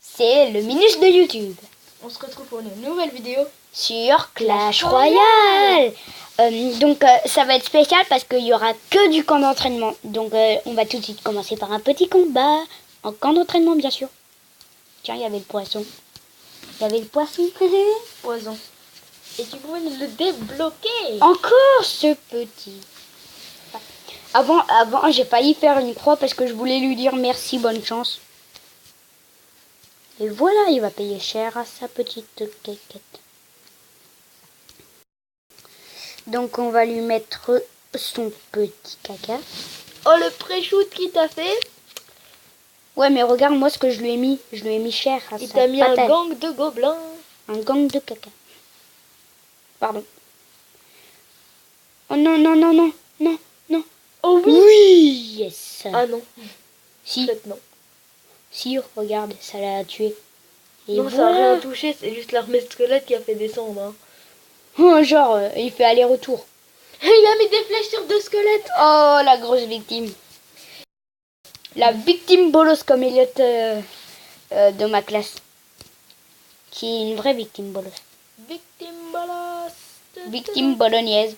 C'est le ministre de YouTube On se retrouve pour une nouvelle vidéo sur Clash Royale. Ça va être spécial parce qu'il y aura que du camp d'entraînement. Donc on va tout de suite commencer par un petit combat en camp d'entraînement bien sûr. Tiens, il y avait le poisson. Il y avait le poisson. poison. Et tu pouvais le débloquer. Encore ce petit. Avant j'ai failli faire une croix parce que je voulais lui dire merci, bonne chance. Et voilà, il va payer cher à sa petite caquette. Donc on va lui mettre son petit caca. Oh, le pré-shoot qu'il t'a fait. Ouais, mais regarde moi ce que je lui ai mis. Je lui ai mis cher à Il sa t'a mis patate. un gang de gobelins. Un gang de caca. Pardon. Oh non, non, non, non, non, non. Oh oui. Oui, yes. Ah non. Si, Peut-être non. si, regarde, ça l'a tué. Et Non, ça voilà. n'a rien touché. C'est juste l'armée squelette qui a fait descendre. Hein. Oh, genre, il fait aller-retour. Il a mis des flèches sur deux squelettes. Oh, la grosse victime. La victime bolos comme Elliot de ma classe. Qui est une vraie victime bolos. Victime bolos. Victime bolognaise.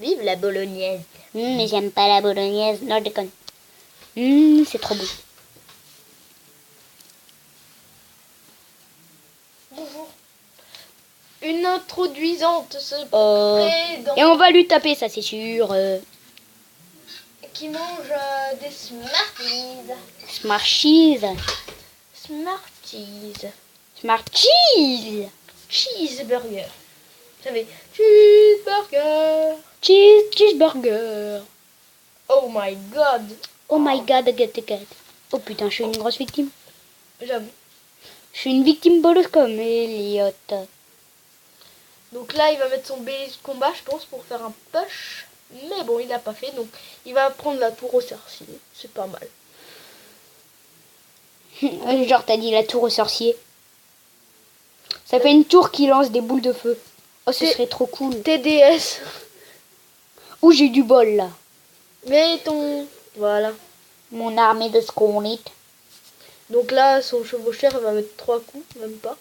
Vive la bolognaise. Mais j'aime pas la bolognaise. Non, je déconne. C'est trop beau. Bonjour. Une introduisante se présente. Et on va lui taper, ça c'est sûr. Qui mange des Smarties. Smart cheese. Smarties. Smart cheese. Cheeseburger. Vous savez, cheeseburger. Cheeseburger. Oh my god. Oh my god, get. Oh putain, je suis une grosse victime. J'avoue. Je suis une victime bolos comme Elliot. Donc là, il va mettre son bélier de combat, je pense, pour faire un push. Mais bon, il l'a pas fait, donc il va prendre la tour au sorcier. C'est pas mal. Genre, t'as dit la tour au sorcier. Ça fait une tour qui lance des boules de feu. Oh, ce serait trop cool. TDS. Ouh, j'ai du bol là. Mais ton... Voilà. Mon armée de sconite. Donc là, son chevaucheur, il va mettre 3 coups, même pas.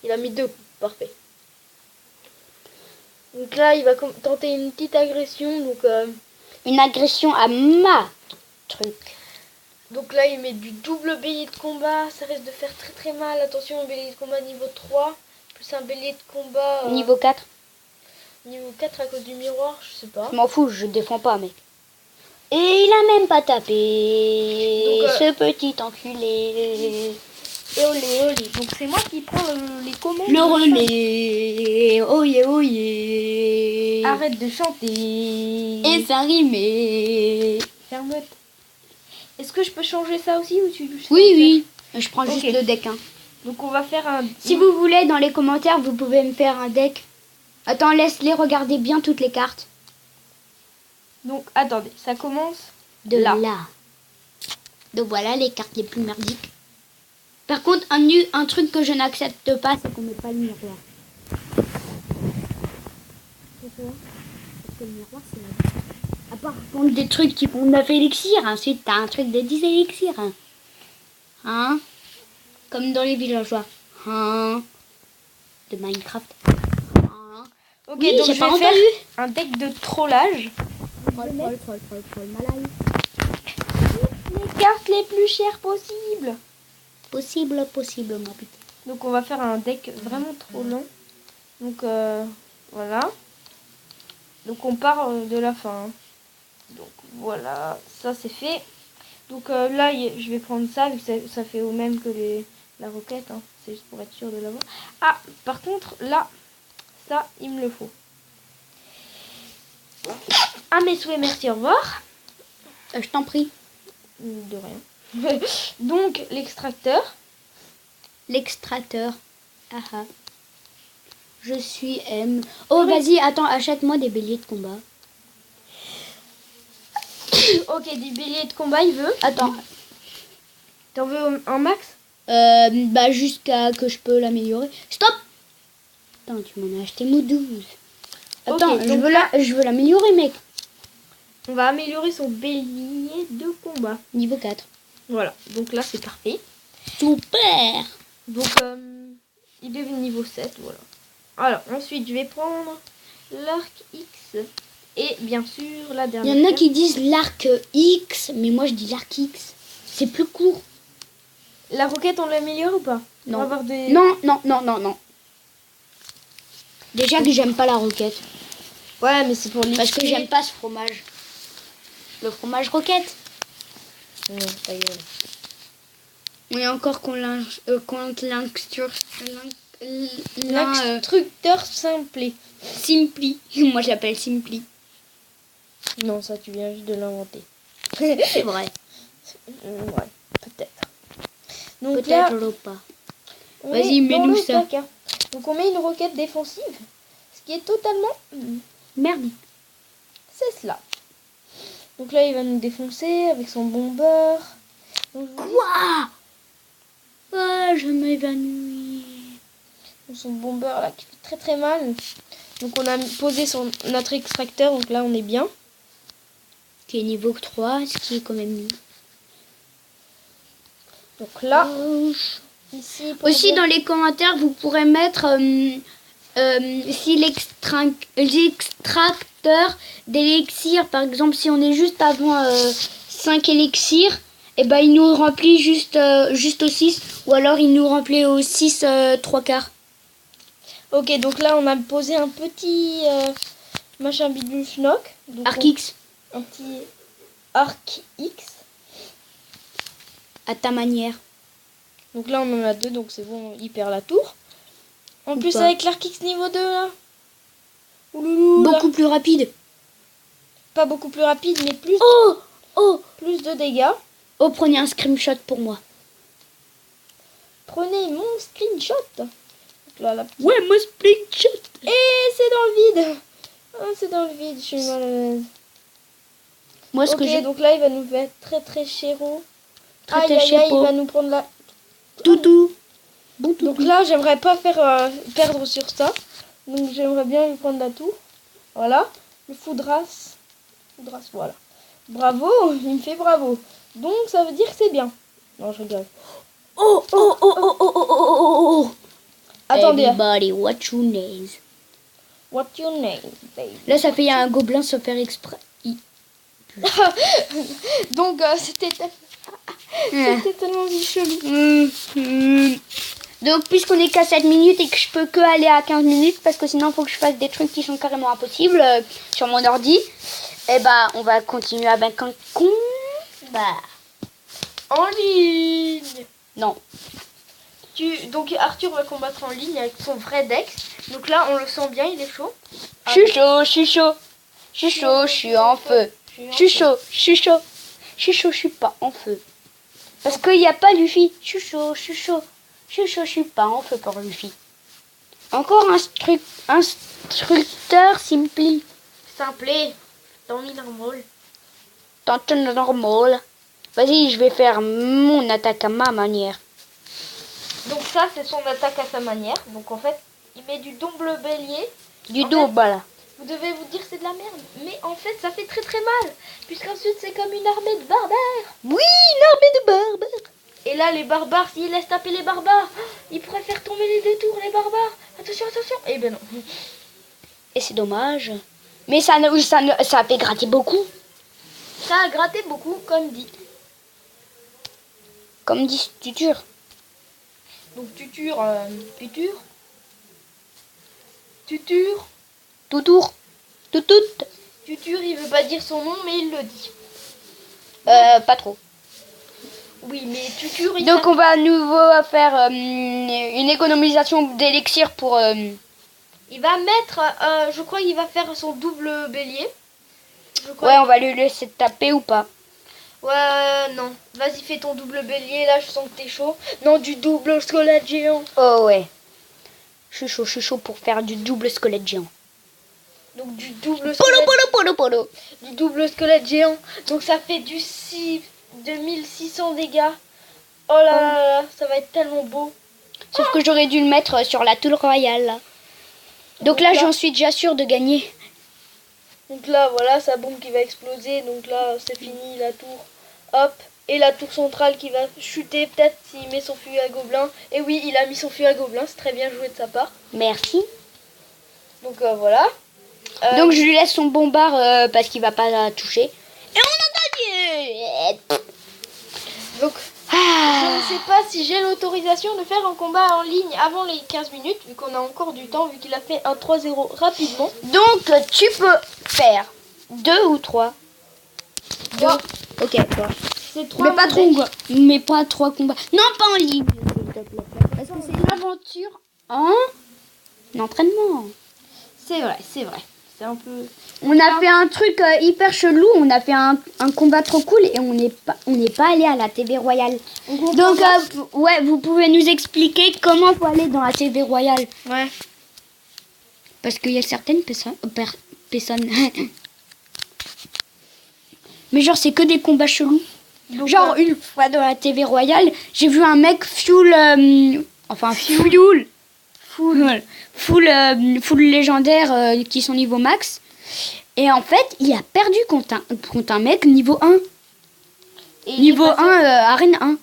Il a mis 2 coups, parfait. Donc là, il va tenter une petite agression, donc... Une agression à ma truc. Donc là, il met du double bélier de combat. Ça risque de faire très très mal. Attention, un bélier de combat niveau 3. Plus un bélier de combat... Niveau 4. Niveau 4 à cause du miroir, je sais pas. Je m'en fous, je défends pas, mec. Et il a même pas tapé. Donc, ce petit enculé. Et olé. Donc c'est moi qui prends les commandes. Le relais. Oyez, oyez. Arrête de chanter. Et ça rimait. Ferme. Est-ce que je peux changer ça aussi ou tu... Oui. Je prends juste Ok. le deck. Hein. Donc on va faire un... Si vous voulez, dans les commentaires, vous pouvez me faire un deck. Attends, laisse-les regarder bien toutes les cartes. Donc attendez, ça commence De là. Donc voilà les cartes les plus merdiques. Par contre, un truc que je n'accepte pas, c'est qu'on met pas le miroir. Pourquoi? Parce que le miroir, c'est la vie. À part contre des trucs qui font 9 élixirs, ensuite t'as un truc de 10 élixirs. Hein? Comme dans les villageois. Hein? De Minecraft. Hein? Ok, Oui, donc j'ai je pas vais faire entendu. un deck de trollage. Troll, malade. Les cartes les plus chères possibles. Possible, ma putain. Donc on va faire un deck vraiment trop long. Donc voilà. Donc on part de la fin. Donc voilà, ça c'est fait. Donc là je vais prendre ça vu que ça fait au même que la roquette. Hein. C'est juste pour être sûr de l'avoir. Ah, par contre là, ça il me le faut. Ah mes souhaits, merci, au revoir. Je t'en prie. De rien. Donc l'extracteur. L'extracteur. Ah. Je suis M. Oh, vas-y, attends, achète-moi des béliers de combat. Ok, du bélier de combat il veut. Attends. T'en veux un max? Bah, jusqu'à que je peux l'améliorer. Stop! Attends, tu m'en as acheté 12. Attends, Ok, je veux l'améliorer, mec. On va améliorer son bélier de combat. Niveau 4. Voilà, donc là c'est parfait. Super. Donc, il est niveau 7, voilà. Alors, ensuite, je vais prendre l'arc X. Et bien sûr, la Il dernière. y en a qui disent l'arc X, mais moi je dis l'arc X. C'est plus court. La roquette, on l'améliore ou pas? Non. On va avoir des... Non, non, non, non, non. Déjà que j'aime pas la roquette. Ouais, mais c'est pour Parce que j'aime pas ce fromage. Le fromage roquette. Non, ta gueule. On est encore contre L'instructeur Simpli. Simpli. Moi j'appelle Simpli. Non, ça, tu viens juste de l'inventer. C'est vrai. Ouais, peut-être. Donc là, Peut-être pas. on Vas-y, est mets-nous dans le ça. placard. Donc on met une roquette défensive. Ce qui est totalement... Merde. C'est cela. Donc là, il va nous défoncer avec son bombeur. Donc, Quoi? Ah, je m'évanouis. son bombeur là qui fait très très mal. Donc on a posé notre extracteur. Donc là, on est bien. Qui est niveau 3, ce qui est quand même mieux. Donc là, ici... pour Aussi, dire- dans les commentaires, vous pourrez mettre si l'extracteur d'élixir, par exemple, si on est juste avant 5 élixirs, et ben il nous remplit juste au 6, ou alors il nous remplit au 6 3 quarts. Ok, donc là, on a posé un petit machin bidule schnock. Donc Arc X, un petit arc X. à ta manière. Donc là, on en a deux, donc c'est bon, il perd la tour. En Ou plus, pas. avec l'arc X niveau 2, là. Ouloulou, là. Beaucoup plus rapide. Pas beaucoup plus rapide, mais plus, Oh, plus de dégâts. oh, prenez un screenshot pour moi. Prenez mon screenshot. Donc là, la petite... Ouais, moi screenshot. Et c'est dans le vide. Ah, c'est dans le vide, je suis mal à l'aise. Moi, ce Ok, que j'ai... donc là, il va nous faire très très chéro. Très, Aïe, très aïe, aïe, il chéro. va nous prendre la... Toutou. Bon toutou. Donc là, j'aimerais pas faire perdre sur ça. Donc j'aimerais bien lui prendre la tour. Voilà. Le foudras. Foudras, voilà. Bravo, il me fait bravo. Donc ça veut dire que c'est bien. Non, je rigole. Oh, oh, oh, oh, oh, oh, oh, oh, oh. Attendez. Everybody, what your name? What's your name, baby? Là, ça fait un gobelin se faire exprès. Donc c'était tellement chelou. Donc, puisqu'on est qu'à 7 minutes et que je peux que aller à 15 minutes, parce que sinon, il faut que je fasse des trucs qui sont carrément impossibles sur mon ordi, et bah, on va continuer avec un combat. En ligne. Non. Donc Arthur va combattre en ligne avec son vrai Dex. Donc là, on le sent bien, il est chaud. Je suis chaud, je suis chaud. Je suis chaud, je suis en feu. Je suis chaud, je suis chaud. Je suis chaud, je suis pas en feu. Parce qu'il n'y a pas Luffy. Je suis chaud, je suis chaud. Je suis chaud, je suis pas en feu pour Luffy. Encore un instructeur Simpli. Simplé. Dans le normal. Tant normal. Vas-y, je vais faire mon attaque à ma manière. Donc ça, c'est son attaque à sa manière. Donc en fait, il met du double bélier. Du En double. fait, vous devez vous dire c'est de la merde. Mais en fait, ça fait très très mal. Puisqu'ensuite, c'est comme une armée de barbares. Oui, l'armée de barbares. Et là, les barbares, s'ils laissent taper les barbares, ils pourraient faire tomber les deux tours, les barbares. Attention, attention. Eh ben non. Et c'est dommage. Mais ça a fait gratter beaucoup. Ça a gratté beaucoup, comme dit. Comme dit Tutur. Donc tuture, tuture. Tuture. Toutour. Toutout. Tuture, il veut pas dire son nom, mais il le dit. Pas trop. Oui, mais tuture, il Donc on va à nouveau faire une économisation d'élixir pour... il va mettre, je crois qu'il va faire son double bélier. Je crois. Ouais, on va lui laisser taper ou pas. Ouais, non. Vas-y, fais ton double bélier, là, je sens que t'es chaud. Non, du double squelette géant. Oh ouais. Je suis chaud pour faire du double squelette géant. Donc du double Polo, squelette, polo, polo, polo. du double squelette géant. Donc ça fait du 2600 dégâts. Oh là là là, ça va être tellement beau. Sauf que j'aurais dû le mettre sur la tour royale. Là. Donc là, j'en suis déjà sûre de gagner. Donc là, voilà, sa bombe qui va exploser. Donc là, c'est fini, la tour. Hop, Et la tour centrale qui va chuter peut-être s'il met son fusil à gobelin. Et oui, il a mis son fusil à gobelin, c'est très bien joué de sa part. Merci. Donc voilà. Donc je lui laisse son bombard parce qu'il va pas la toucher. Et on a gagné. Donc je ne sais pas si j'ai l'autorisation de faire un combat en ligne avant les 15 minutes, vu qu'on a encore du temps, vu qu'il a fait un 3-0 rapidement. Donc tu peux faire 2 ou 3. 3. Ok, 3. C'est 3. Mais pas trop, quoi. Mais pas 3 combats. Non, pas en ligne, s'il te plaît. Parce que c'est une aventure en entraînement. C'est vrai, c'est vrai. C'est un peu... On a fait un truc hyper chelou. On a fait un combat trop cool et on n'est pas allé à la TV Royale. Donc, ouais, vous pouvez nous expliquer comment faut aller dans la TV Royale. Ouais. Parce qu'il y a certaines personnes. Mais genre, c'est que des combats chelous. Donc, Genre, une fois dans la TV Royale, j'ai vu un mec full légendaire qui sont niveau max. Et en fait, il a perdu contre un mec niveau 1. et Niveau 1, arène 1.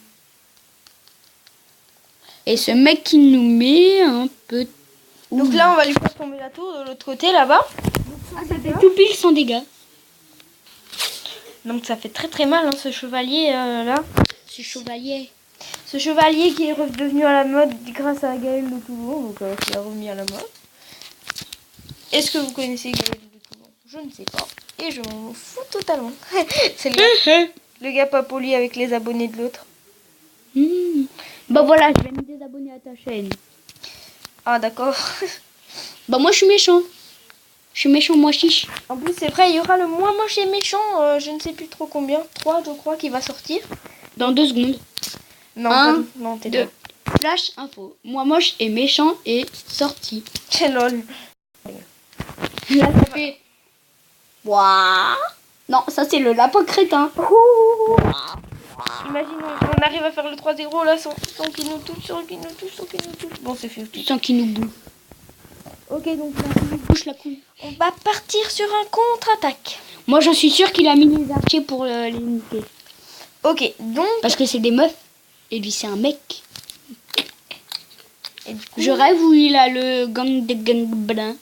Et ce mec qui nous met un peu... Donc là, on va lui faire tomber la tour de l'autre côté, là-bas. ça fait tout pile sans dégâts. Donc ça fait très très mal, hein, ce chevalier là. Ce chevalier. Ce chevalier qui est redevenu à la mode grâce à Gaël de Toulon, donc qui a remis à la mode. Est-ce que vous connaissez Gaël de Toulon? Je ne sais pas. Et je m'en fous totalement. C'est le gars pas poli avec les abonnés de l'autre. Bah voilà, je vais me désabonner à ta chaîne. Ah d'accord. Bah moi je suis méchant. Je suis méchant, moi chiche. En plus c'est vrai, il y aura le moins moche et méchant, je ne sais plus trop combien. 3 je crois qui va sortir. Dans 2 secondes. Non, Un, non t'es 2. deux. Flash info. Moi moche et méchant est sorti. C'est lol. Là ça fait... Ouah. Non, ça c'est le lapin crétin. Imaginons, on arrive à faire le 3-0 là sans qu'il nous touche, sans qu'il nous touche, sans qu'il nous touche. Bon c'est fait. Sans qu'il nous boue. Ok donc là, Bouche la couille. on va partir sur un contre-attaque. Moi j'en suis sûre qu'il a mis les archers pour les niquer. Ok, donc... Parce que c'est des meufs. Et lui c'est un mec. Et du coup, Je rêve où il a le gang des gobelins.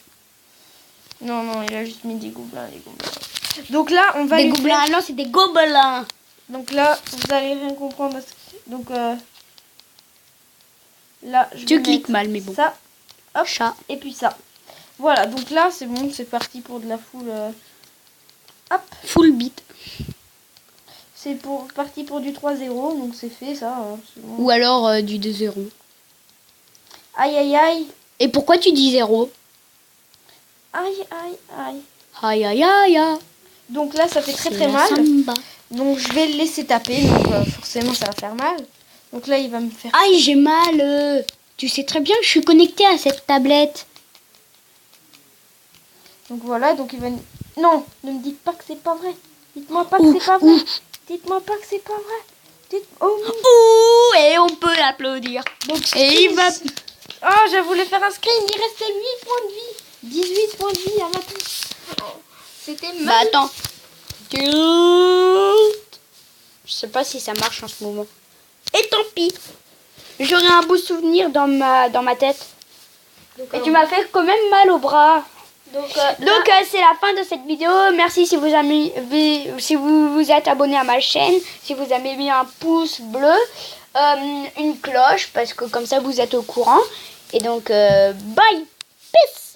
non, non, il a juste mis des gobelins, des gobelins. Donc là, on va Des lui gobelins, faire- non c'est des gobelins. Donc là, vous allez rien comprendre. Donc là, je Tu vais cliques mettre mal, mais bon. ça, hop, Chat. et puis ça. Voilà, donc là, c'est bon, c'est parti pour de la foule. Hop, Full beat. c'est parti pour du 3-0, donc c'est fait ça. Hein, c'est bon. Ou alors du 2-0. Aïe, aïe, aïe. Et pourquoi tu dis 0? Aïe, aïe, aïe. Aïe aïe aïe aïe. Donc là, ça fait très C'est très la mal. samba. Donc je vais le laisser taper, donc forcément ça va faire mal. Donc là il va me faire... Aïe j'ai mal. Tu sais très bien que je suis connectée à cette tablette. Donc voilà, donc il va... Non, ne me dites pas que c'est pas vrai. Dites-moi pas que c'est pas vrai. Dites-moi pas que c'est pas vrai. Dites... Oh, Ouh, et on peut l'applaudir. donc, Et il va... Oh, je voulais faire un screen, il restait 8 points de vie. 18 points de vie à ma touche. C'était Bah mal. attends. Je sais pas si ça marche en ce moment. Et tant pis. J'aurai un beau souvenir dans ma tête. Et tu m'as fait quand même mal au bras. Donc, Donc c'est la fin de cette vidéo. Merci si vous vous êtes abonné à ma chaîne, si vous avez mis un pouce bleu, une cloche parce que comme ça vous êtes au courant. Et donc bye, peace.